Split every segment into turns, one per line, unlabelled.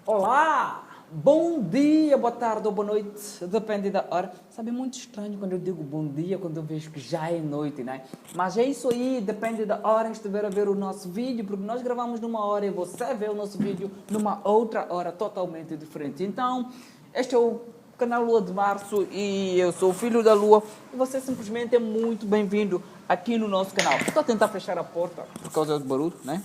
Olá! Bom dia, boa tarde ou boa noite, depende da hora. Sabe, é muito estranho quando eu digo bom dia, quando eu vejo que já é noite, né? Mas é isso aí, depende da hora em que estiver a ver o nosso vídeo, porque nós gravamos numa hora e você vê o nosso vídeo numa outra hora totalmente diferente. Então, este é o canal Lua de Março e eu sou o filho da Lua e você simplesmente é muito bem-vindo aqui no nosso canal. Estou a tentar fechar a porta por causa do barulho, né?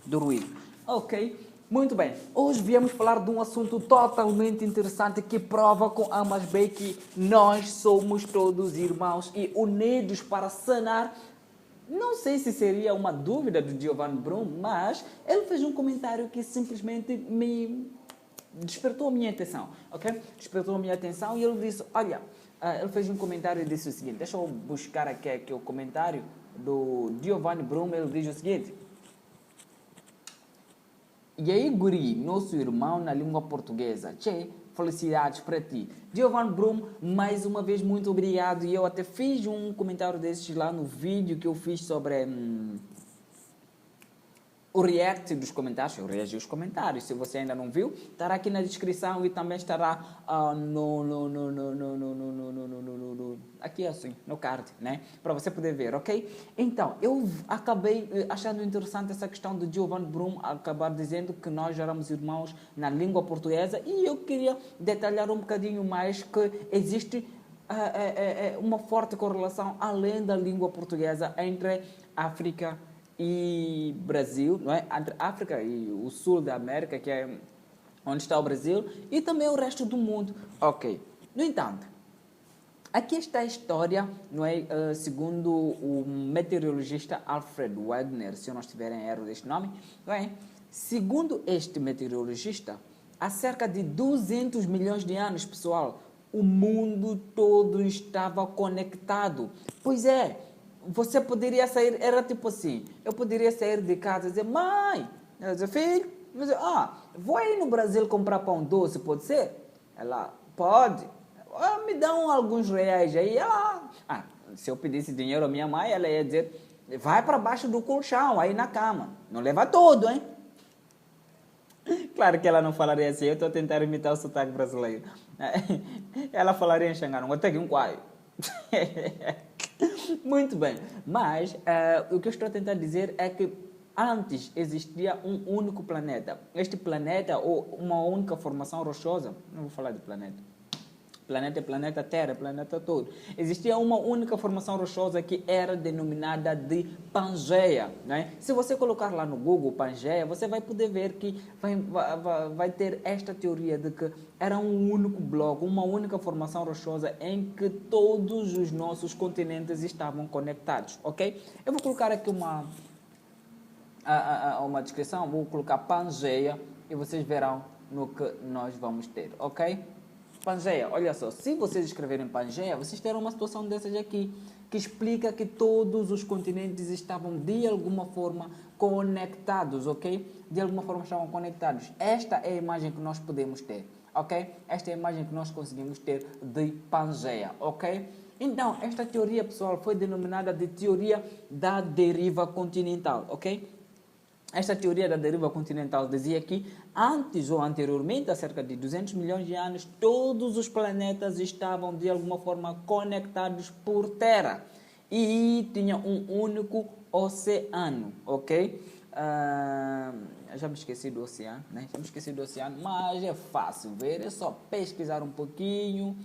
Do ruído. Ok, muito bem. Hoje viemos falar de um assunto totalmente interessante que prova com ambas bem que nós somos todos irmãos e unidos para sanar. Não sei se seria uma dúvida do Giovanni Brum, mas ele fez um comentário que simplesmente me despertou a minha atenção, ok? Despertou a minha atenção e ele disse, olha, ele fez um comentário e disse o seguinte, deixa eu buscar aqui o comentário do Giovanni Brum, ele diz o seguinte: e aí, guri, nosso irmão na língua portuguesa. Tchê, felicidades para ti. Giovanni Brum, mais uma vez, muito obrigado. E eu até fiz um comentário desses lá no vídeo que eu fiz sobre o react dos comentários. Eu reagi aos comentários. Se você ainda não viu, estará aqui na descrição e também estará aqui assim, no card, né? Para você poder ver, ok? Então, eu acabei achando interessante essa questão do Giovanni Brum acabar dizendo que nós éramos irmãos na língua portuguesa e eu queria detalhar um bocadinho mais que existe uma forte correlação além da língua portuguesa entre África e Brasil, não é? Entre África e o sul da América, que é onde está o Brasil, e também o resto do mundo. Ok. No entanto, aqui está a história, não é? Segundo o meteorologista Alfred Wegener, se eu não estiver em erro deste nome, não é? Segundo este meteorologista, há cerca de 200 milhões de anos, pessoal, o mundo todo estava conectado. Pois é, você poderia sair, era tipo assim, eu poderia sair de casa e dizer, mãe, ela dizer, filho, vou aí no Brasil comprar pão doce, pode ser? Ela, pode. Me dão alguns reais aí. Ela, se eu pedisse dinheiro à minha mãe, ela ia dizer, vai para baixo do colchão, aí na cama. Não leva tudo, hein? Claro que ela não falaria assim, eu estou a tentar imitar o sotaque brasileiro. Ela falaria em xangano, eu tenho um quai. Muito bem, mas o que eu estou a tentar dizer é que antes existia um único planeta. Este planeta, ou uma única formação rochosa, não vou falar de planeta. Planeta é planeta Terra, planeta todo. Existia uma única formação rochosa que era denominada de Pangeia. Né? Se você colocar lá no Google Pangeia, você vai poder ver que vai ter esta teoria de que era um único bloco, uma única formação rochosa em que todos os nossos continentes estavam conectados. Ok? Eu vou colocar aqui uma descrição, vou colocar Pangeia e vocês verão no que nós vamos ter. Ok? Pangeia, olha só, se vocês escreverem Pangeia, vocês terão uma situação dessas aqui, que explica que todos os continentes estavam de alguma forma conectados, ok? De alguma forma estavam conectados. Esta é a imagem que nós podemos ter, ok? Esta é a imagem que nós conseguimos ter de Pangeia, ok? Então, esta teoria, pessoal, foi denominada de teoria da deriva continental, ok? Esta teoria da deriva continental dizia que antes ou anteriormente, há cerca de 200 milhões de anos, todos os planetas estavam de alguma forma conectados por terra e tinha um único oceano, ok? Já me esqueci do oceano, né? Já me esqueci do oceano, mas é fácil ver, é só pesquisar um pouquinho.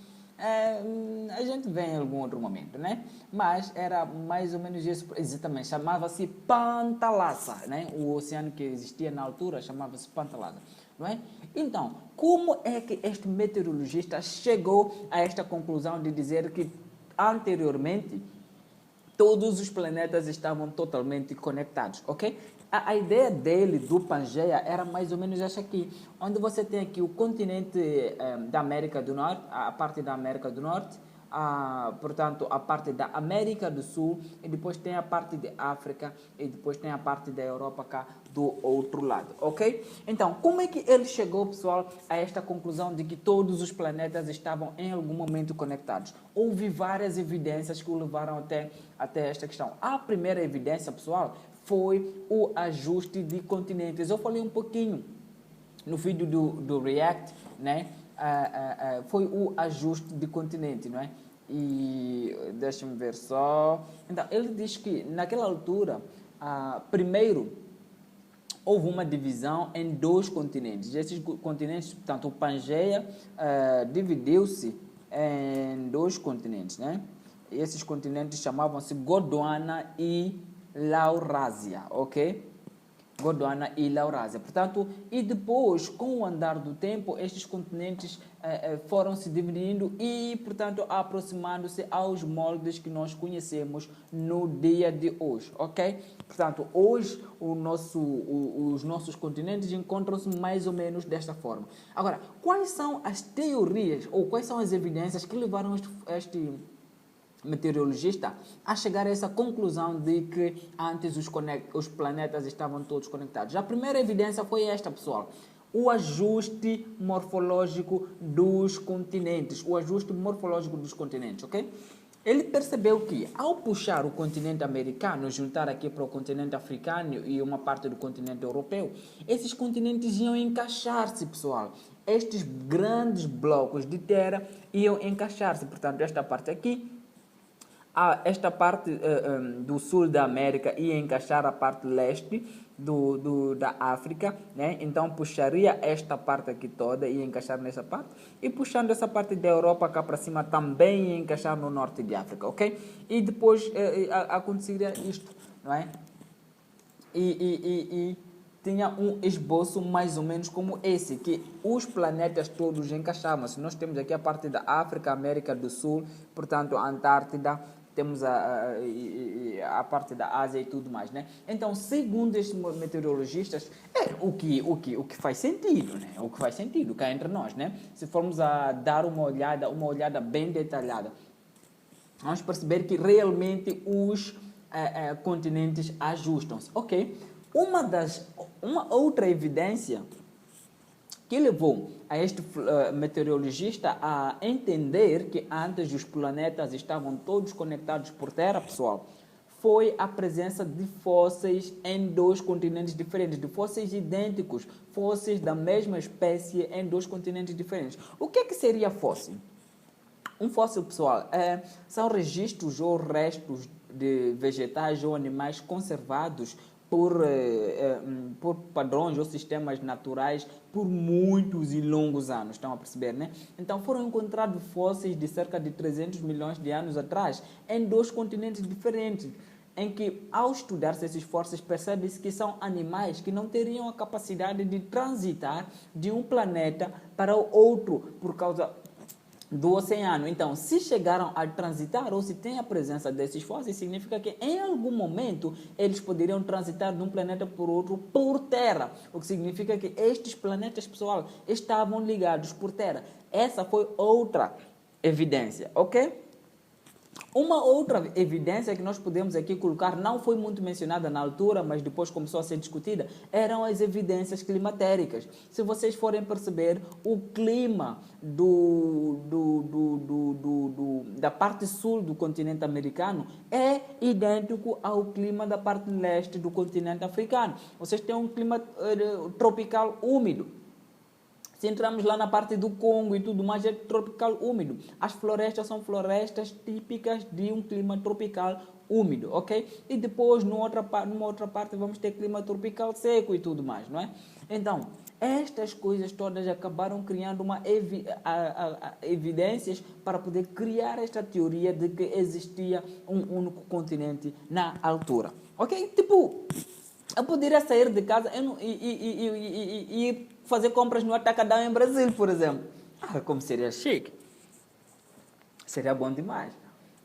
A gente vê em algum outro momento, né? Mas era mais ou menos isso, exatamente, chamava-se Pantalassa, né? O oceano que existia na altura chamava-se Pantalassa, não é? Então, como é que este meteorologista chegou a esta conclusão de dizer que anteriormente todos os planetas estavam totalmente conectados, ok? A ideia dele, do Pangeia, era mais ou menos essa aqui, onde você tem aqui o continente da América do Norte, a parte da América do Norte, portanto, a parte da América do Sul, e depois tem a parte de África, e depois tem a parte da Europa cá do outro lado, ok? Então, como é que ele chegou, pessoal, a esta conclusão de que todos os planetas estavam em algum momento conectados? Houve várias evidências que o levaram até esta questão. A primeira evidência, pessoal, foi o ajuste de continentes. Eu falei um pouquinho no vídeo do React, né? Foi o ajuste de continente, não é? E deixa-me ver só. Então, ele diz que naquela altura, primeiro, houve uma divisão em 2 continentes. Esses continentes, portanto, o Pangeia dividiu-se em 2 continentes, né? E esses continentes chamavam-se Gondwana e Laurásia, ok? Gondwana e Laurásia. Portanto, e depois, com o andar do tempo, estes continentes foram se dividindo e, portanto, aproximando-se aos moldes que nós conhecemos no dia de hoje, ok? Portanto, hoje os nossos continentes encontram-se mais ou menos desta forma. Agora, quais são as teorias ou quais são as evidências que levaram este meteorologista a chegar a essa conclusão de que antes os planetas estavam todos conectados? A primeira evidência foi esta, pessoal: o ajuste morfológico dos continentes. O ajuste morfológico dos continentes, ok? Ele percebeu que, ao puxar o continente americano, juntar aqui para o continente africano e uma parte do continente europeu, esses continentes iam encaixar-se, pessoal. Estes grandes blocos de terra iam encaixar-se. Portanto, esta parte aqui, esta parte do sul da América ia encaixar a parte leste da África, né? Então puxaria esta parte aqui toda, ia encaixar nessa parte, e puxando essa parte da Europa cá para cima também ia encaixar no norte de África, ok? E depois aconteceria isto, não é? E tinha um esboço mais ou menos como esse, que os planetas todos encaixavam-se. Nós temos aqui a parte da África, América do Sul, portanto a Antártida, temos a parte da Ásia e tudo mais, né? Então, segundo estes meteorologistas, o que faz sentido, né? O que faz sentido cá entre nós, né? Se formos a dar uma olhada bem detalhada, vamos perceber que realmente os continentes ajustam-se, ok? Uma outra evidência que levou a este meteorologista a entender que antes os planetas estavam todos conectados por terra, pessoal, foi a presença de fósseis em 2 continentes diferentes, de fósseis idênticos, fósseis da mesma espécie em 2 continentes diferentes. O que seria fóssil? Um fóssil, pessoal, são registros ou restos de vegetais ou animais conservados por padrões ou sistemas naturais por muitos e longos anos, estão a perceber, né? Então foram encontrados fósseis de cerca de 300 milhões de anos atrás em 2 continentes diferentes, em que, ao estudar-se esses fósseis, percebe-se que são animais que não teriam a capacidade de transitar de um planeta para o outro por causa do oceano. Então, se chegaram a transitar ou se tem a presença desses fósseis, significa que em algum momento eles poderiam transitar de um planeta por outro por terra, o que significa que estes planetas, pessoal, estavam ligados por terra. Essa foi outra evidência, ok? Uma outra evidência que nós podemos aqui colocar, não foi muito mencionada na altura, mas depois começou a ser discutida, eram as evidências climatéricas. Se vocês forem perceber, o clima da parte sul do continente americano é idêntico ao clima da parte leste do continente africano. Vocês têm um clima tropical úmido. Se entramos lá na parte do Congo e tudo mais, é tropical úmido. As florestas são florestas típicas de um clima tropical úmido, ok? E depois, numa outra parte, vamos ter clima tropical seco e tudo mais, não é? Então, estas coisas todas acabaram criando evidências para poder criar esta teoria de que existia um único continente na altura, ok? Tipo, eu poderia sair de casa e fazer compras no Atacadão em Brasil, por exemplo. Como seria chique. Seria bom demais.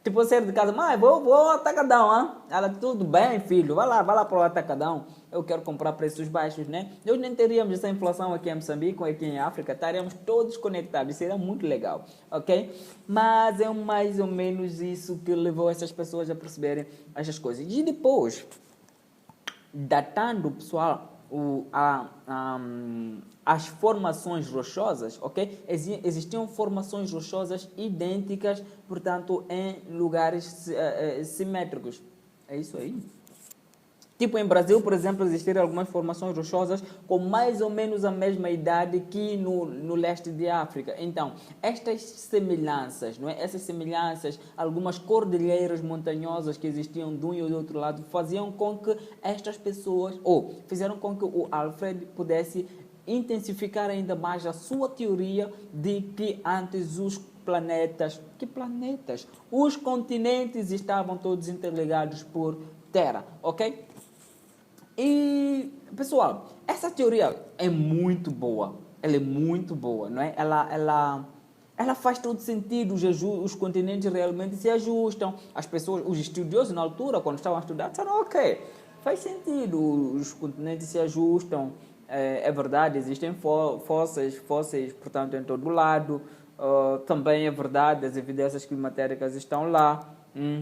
Tipo, eu sair de casa, mãe, vou ao Atacadão, hein? Ela, tudo bem, filho, vai lá para o Atacadão. Eu quero comprar preços baixos, né? Nós nem teríamos essa inflação aqui em Moçambique ou aqui em África, estaríamos todos conectados, seria muito legal, ok? Mas é mais ou menos isso que levou essas pessoas a perceberem essas coisas. E depois, datando, pessoal, as formações rochosas, ok? Existiam formações rochosas idênticas, portanto, em lugares simétricos. É isso aí? Tipo, em Brasil, por exemplo, existiram algumas formações rochosas com mais ou menos a mesma idade que no leste de África. Então, estas semelhanças, não é? Essas semelhanças, algumas cordilheiras montanhosas que existiam de um e do outro lado, faziam com que estas pessoas, ou fizeram com que o Alfred pudesse intensificar ainda mais a sua teoria de que antes os planetas, que planetas? Os continentes estavam todos interligados por terra, ok? E, pessoal, essa teoria é muito boa. Ela é muito boa, não é? Ela faz todo sentido. Os continentes realmente se ajustam. As pessoas, os estudiosos na altura, quando estavam a estudar, disseram, ok, faz sentido. Os continentes se ajustam. É verdade, existem fósseis, portanto, em todo lado. Também é verdade, as evidências climatéricas estão lá.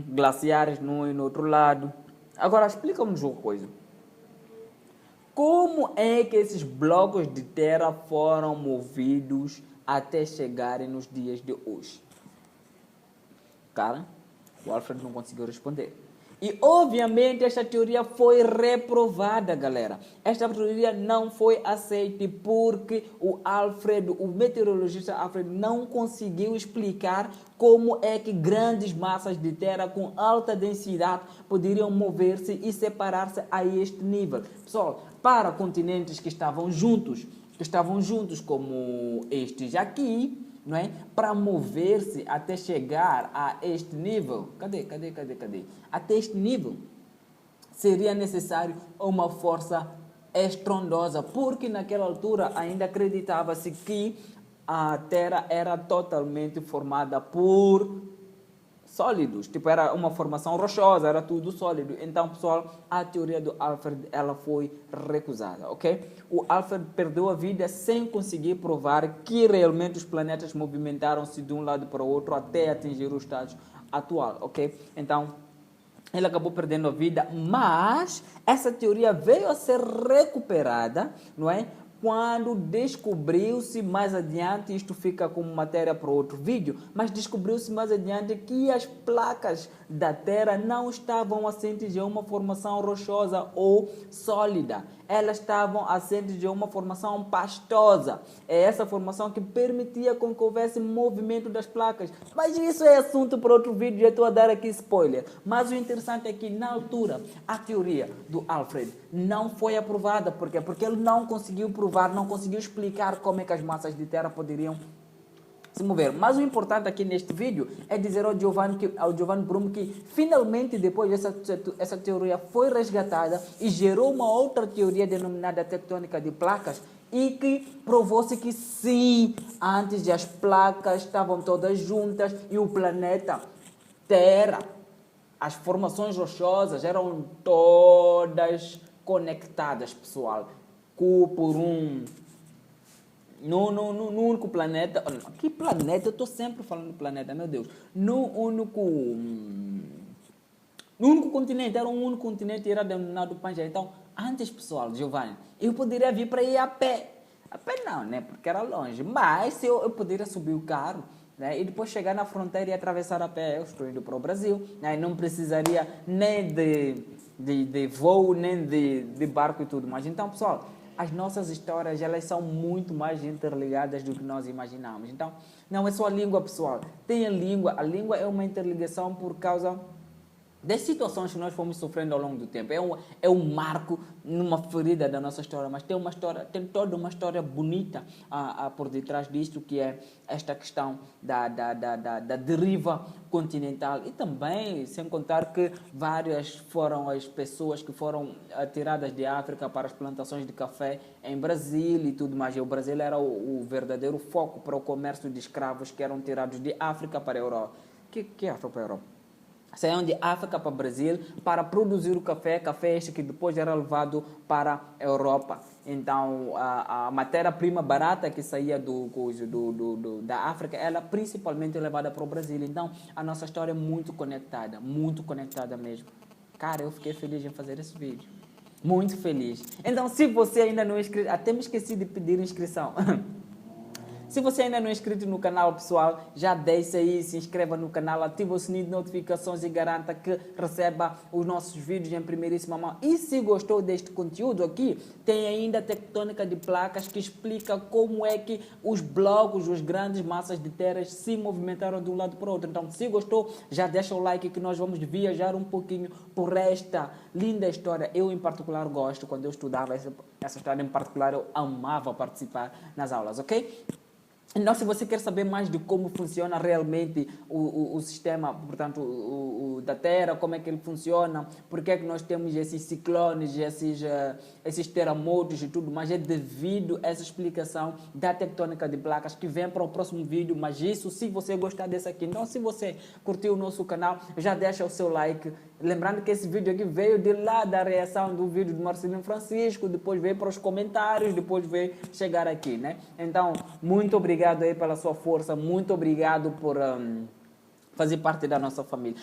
Glaciares num e no outro lado. Agora, explica-nos uma coisa. Como é que esses blocos de terra foram movidos até chegarem nos dias de hoje? Cara, o Alfred não conseguiu responder. E, obviamente, esta teoria foi reprovada, galera. Esta teoria não foi aceita porque o meteorologista Alfred, não conseguiu explicar como é que grandes massas de terra com alta densidade poderiam mover-se e separar-se a este nível. Pessoal, para continentes que estavam juntos como estes aqui, não é? Para mover-se até chegar a este nível, cadê? Até este nível, seria necessário uma força estrondosa, porque naquela altura ainda acreditava-se que a Terra era totalmente formada por sólidos, tipo, era uma formação rochosa, era tudo sólido. Então, pessoal, a teoria do Alfred, ela foi recusada, ok? O Alfred perdeu a vida sem conseguir provar que realmente os planetas movimentaram-se de um lado para o outro até atingir o estágio atual, ok? Então, ele acabou perdendo a vida, mas essa teoria veio a ser recuperada, não é? Quando descobriu-se mais adiante, isto fica como matéria para outro vídeo, mas descobriu-se mais adiante que as placas da Terra não estavam assentes de uma formação rochosa ou sólida. Elas estavam assentes de uma formação pastosa. É essa formação que permitia com que houvesse movimento das placas. Mas isso é assunto para outro vídeo, já estou a dar aqui spoiler. Mas o interessante é que, na altura, a teoria do Alfred não foi aprovada. Por quê? Porque ele não conseguiu provar, não conseguiu explicar como é que as massas de terra poderiam se mover. Mas o importante aqui neste vídeo é dizer ao Giovanni Brum que finalmente depois essa teoria foi resgatada e gerou uma outra teoria denominada tectônica de placas e que provou-se que sim, antes as placas estavam todas juntas e o planeta Terra, as formações rochosas eram todas conectadas, pessoal, por um no único planeta. Que planeta? Eu estou sempre falando planeta, meu Deus. No único continente, era um único continente e era denominado Pangeia. Então, antes, pessoal, Giovanni, eu poderia vir para ir a pé. A pé não, né? Porque era longe. Mas se eu poderia subir o carro, né? E depois chegar na fronteira e atravessar a pé. Eu estou indo para o Brasil, né? Não precisaria nem de voo, nem de barco e tudo mais. Então, pessoal, as nossas histórias, elas são muito mais interligadas do que nós imaginamos. Então, não é só a língua, pessoal. Tem a língua. A língua é uma interligação por causa das situações que nós fomos sofrendo ao longo do tempo. É um marco numa ferida da nossa história, mas tem toda uma história bonita por detrás disto, que é esta questão da deriva continental. E também, sem contar que várias foram as pessoas que foram tiradas de África para as plantações de café em Brasil e tudo mais. E o Brasil era o verdadeiro foco para o comércio de escravos que eram tirados de África para a Europa. Que África para a Europa? Saíam de África para o Brasil para produzir o café este que depois era levado para a Europa. Então, a matéria-prima barata que saía da África, ela principalmente levada para o Brasil. Então, a nossa história é muito conectada mesmo. Cara, eu fiquei feliz em fazer esse vídeo. Muito feliz. Então, se você ainda não é inscrito, até me esqueci de pedir inscrição. Se você ainda não é inscrito no canal, pessoal, já deixa aí, se inscreva no canal, ativa o sininho de notificações e garanta que receba os nossos vídeos em primeiríssima mão. E se gostou deste conteúdo aqui, tem ainda a tectônica de placas que explica como é que os blocos, as grandes massas de terras se movimentaram de um lado para o outro. Então, se gostou, já deixa o like que nós vamos viajar um pouquinho por esta linda história. Eu, em particular, gosto. Quando eu estudava essa história em particular, eu amava participar nas aulas, ok? Então, se você quer saber mais de como funciona realmente o sistema, portanto, da Terra, como é que ele funciona, porque é que nós temos esses ciclones, esses terremotos e tudo mais, é devido a essa explicação da tectônica de placas que vem para o próximo vídeo. Mas isso, se você gostar desse aqui. Então, se você curtiu o nosso canal, já deixa o seu like. Lembrando que esse vídeo aqui veio de lá da reação do vídeo do Marcelino Francisco, depois veio para os comentários, depois veio chegar aqui, né? Então, muito obrigado aí pela sua força, muito obrigado por fazer parte da nossa família.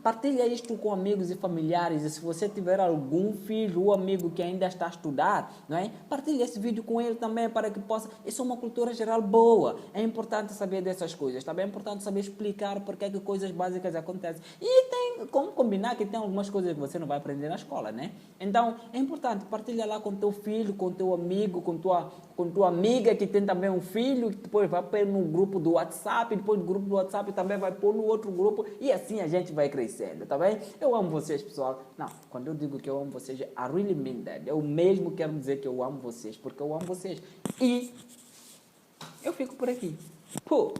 Partilha isto com amigos e familiares, e se você tiver algum filho ou amigo que ainda está a estudar, não é? Partilha esse vídeo com ele também para que possa... Isso é uma cultura geral boa. É importante saber dessas coisas. Também é importante saber explicar porque é que coisas básicas acontecem. E tem como combinar que tem algumas coisas que você não vai aprender na escola, né? Então, é importante, partilha lá com teu filho, com teu amigo, com tua amiga que tem também um filho, que depois vai pôr no grupo do WhatsApp, depois do grupo do WhatsApp também vai pôr no outro grupo, e assim a gente vai crescendo, tá bem? Eu amo vocês, pessoal. Não, quando eu digo que eu amo vocês, I really mean that. Eu mesmo quero dizer que eu amo vocês, porque eu amo vocês. E eu fico por aqui. Pô!